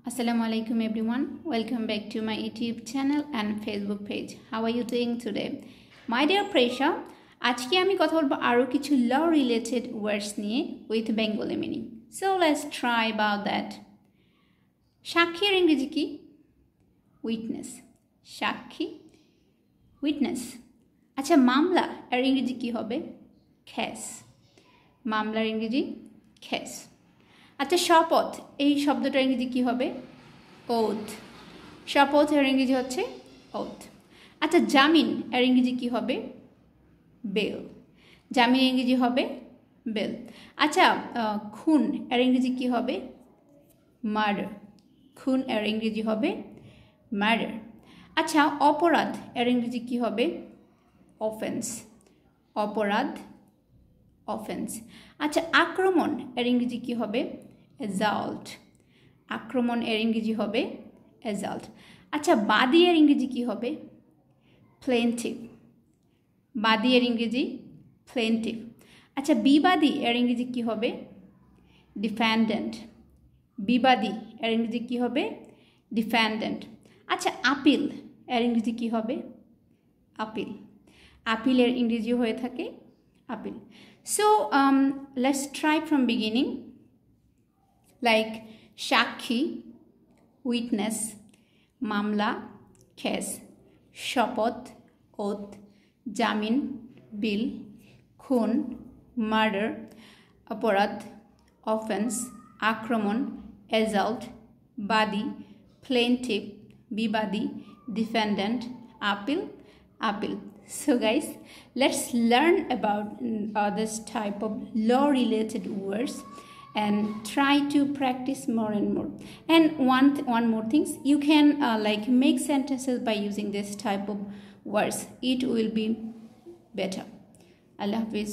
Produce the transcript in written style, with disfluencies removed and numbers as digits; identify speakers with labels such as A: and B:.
A: Assalamu alaikum everyone. Welcome back to my YouTube channel and Facebook page. How are you doing today? My dear Presha, আজকে আমি কথা বলবো আরো কিছু law related words নিয়ে with Bengali meaning. So let's try about that. সাক্ষীর ইংরেজি কি? Witness. সাক্ষী witness. আচ্ছা মামলা এর ইংরেজি কি হবে? Case. মামলার ইংরেজি case. আচ্ছা শপথ এই শব্দটার ইংরেজি কি হবে? ওথ। শপথ এর ইংরেজি হচ্ছে ওথ। আচ্ছা জামিন এর ইংরেজি কি হবে? বেল। জামিন ইংরেজি হবে বেল। আচ্ছা খুন এর ইংরেজি কি হবে? মার্ডার। খুন এর ইংরেজি হবে মার্ডার। আচ্ছা অপরাধ এর ইংরেজি কি হবে? অফেন্স। অপরাধ অফেন্স। আচ্ছা আক্রমণ এর ইংরেজি কি হবে? অ্যাসাল্ট। আক্রমণ এর ইংরেজি হবে অ্যাসাল্ট। আচ্ছা বাদী এর ইংরেজি কি হবে? প্লেন্টিভ। বাদী এর ইংরেজি প্লেন্টিভ। আচ্ছা বিবাদী এর ইংরেজি কি হবে? ডিফেন্ডেন্ট। বিবাদী এর ইংরেজি কি হবে? ডিফেন্ডেন্ট। আচ্ছা আপিল এর ইংরেজি কি হবে? আপিল। আপিলের ইংরেজি হয়ে থাকে appeal. So let's try from beginning, like সাক্ষী witness, মামলা case, শপথ oath, জামিন bill, খুন murder, অপরাধ offense, আক্রমণ assault, বাদী plaintiff, Bibadi defendant, appeal. So guys, let's learn about this type of law related words and try to practice more and more. And one more things, you can like make sentences by using this type of words. It will be better. Allah Hafiz.